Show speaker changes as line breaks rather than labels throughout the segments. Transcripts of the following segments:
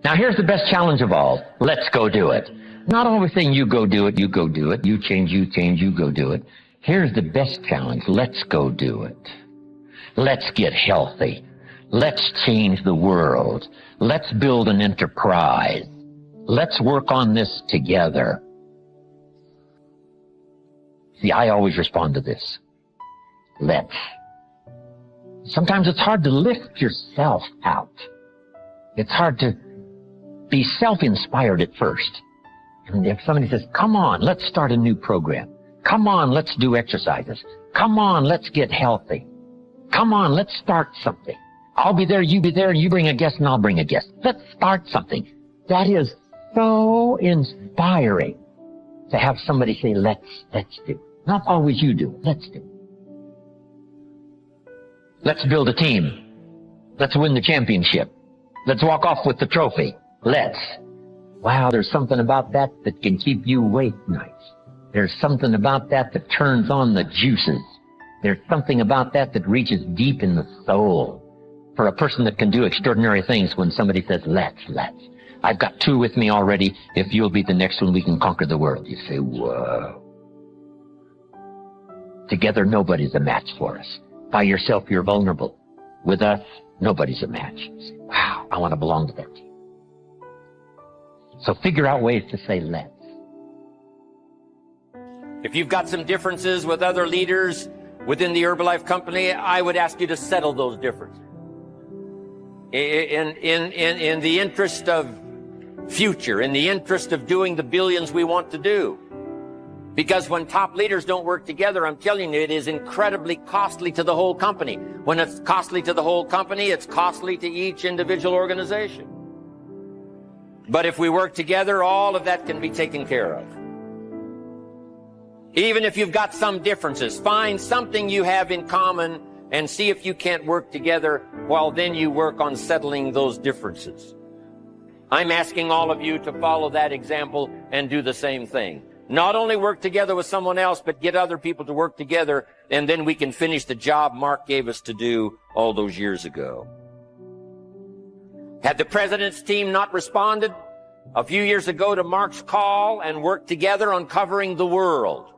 Now here's the best challenge of all. Let's go do it. Not always saying you go do it, you go do it. You change, you go do it. Here's the best challenge. Let's go do it. Let's get healthy. Let's change the world. Let's build an enterprise. Let's work on this together. See, I always respond to this. Let's. Sometimes it's hard to lift yourself out. It's hard to be self-inspired at first. And if somebody says, come on, let's start a new program. Come on, let's do exercises. Come on, let's get healthy. Come on, let's start something. I'll be there, you be there, and you bring a guest and I'll bring a guest. Let's start something. That is so inspiring to have somebody say, let's do. Not always you do. Let's do. Let's build a team. Let's win the championship. Let's walk off with the trophy. Let's. Wow, there's something about that that can keep you awake nights. There's something about that that turns on the juices. There's something about that that reaches deep in the soul. For a person that can do extraordinary things when somebody says, let's. I've got 2 with me already. If you'll be the next one, we can conquer the world. You say, whoa. Together, nobody's a match for us. By yourself, you're vulnerable. With us, nobody's a match. You say, wow, I want to belong to that team. So figure out ways to say let's.
If you've got some differences with other leaders within the Herbalife company, I would ask you to settle those differences. In the interest of future, in the interest of doing the billions we want to do. Because when top leaders don't work together, I'm telling you, it is incredibly costly to the whole company. When it's costly to the whole company, it's costly to each individual organization. But if we work together, all of that can be taken care of. Even if you've got some differences, find something you have in common and see if you can't work together while then you work on settling those differences. I'm asking all of you to follow that example and do the same thing. Not only work together with someone else, but get other people to work together, and then we can finish the job Mark gave us to do all those years ago. Had the president's team not responded a few years ago to Mark's call and worked together on covering the world,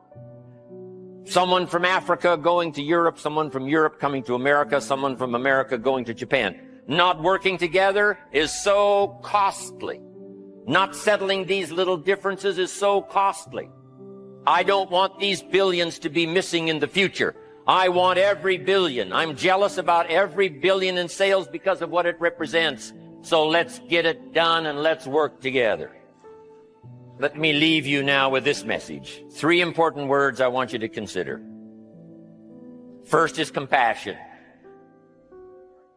someone from Africa going to Europe, someone from Europe coming to America, someone from America going to Japan. Not working together is so costly. Not settling these little differences is so costly. I don't want these billions to be missing in the future. I want every billion. I'm jealous about every billion in sales because of what it represents. So let's get it done and let's work together. Let me leave you now with this message. 3 important words I want you to consider. First is compassion.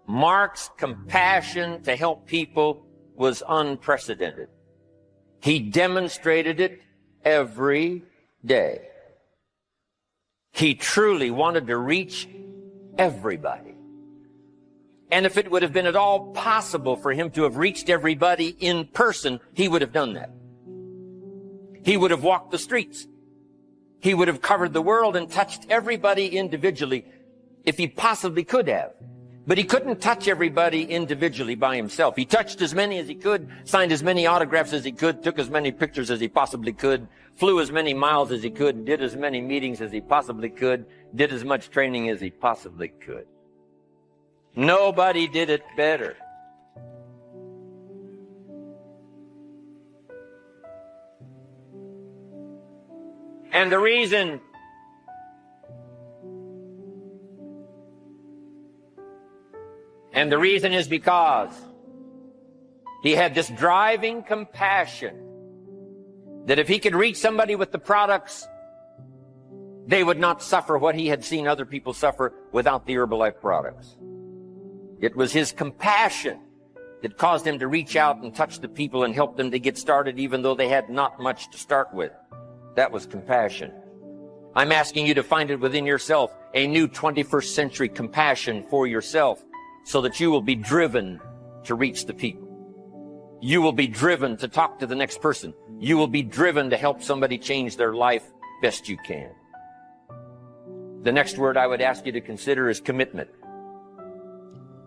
Mark's compassion to help people was unprecedented. He demonstrated it every day. He truly wanted to reach everybody. And if it would have been at all possible for him to have reached everybody in person, he would have done that. He would have walked the streets. He would have covered the world and touched everybody individually if he possibly could have. But he couldn't touch everybody individually by himself. He touched as many as he could, signed as many autographs as he could, took as many pictures as he possibly could, flew as many miles as he could, did as many meetings as he possibly could, did as much training as he possibly could. Nobody did it better. And the reason is because he had this driving compassion that if he could reach somebody with the products, they would not suffer what he had seen other people suffer without the Herbalife products. It was his compassion that caused him to reach out and touch the people and help them to get started even though they had not much to start with. That was compassion. I'm asking you to find it within yourself, a new 21st century compassion for yourself, so that you will be driven to reach the people. You will be driven to talk to the next person. You will be driven to help somebody change their life best you can. The next word I would ask you to consider is commitment.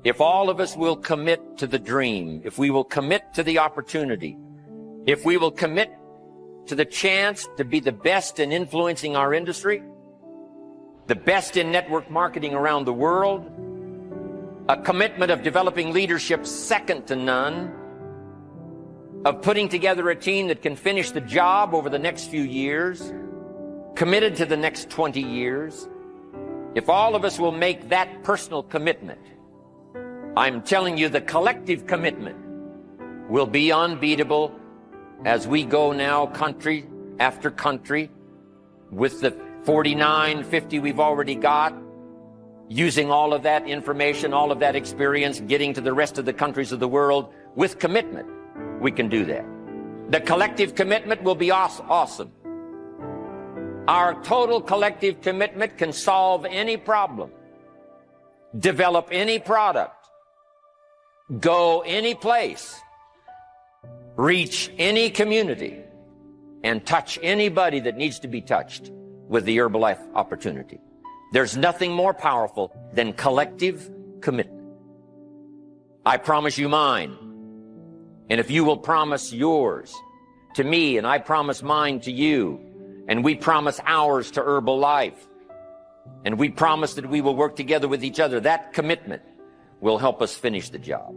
if all of us will commit to the dream, if we will commit to the opportunity, if we will commit to the chance to be the best in influencing our industry, the best in network marketing around the world, a commitment of developing leadership second to none, of putting together a team that can finish the job over the next few years, committed to the next 20 years, if all of us will make that personal commitment, I'm telling you the collective commitment will be unbeatable as we go now country after country with the 49, 50 we've already got, using all of that information, all of that experience, getting to the rest of the countries of the world with commitment. We can do that. The collective commitment will be awesome. Our total collective commitment can solve any problem, develop any product, go any place, reach any community, and touch anybody that needs to be touched with the Herbalife opportunity. There's nothing more powerful than collective commitment. I promise you mine. And if you will promise yours to me, and I promise mine to you, and we promise ours to Herbalife, and we promise that we will work together with each other, that commitment will help us finish the job.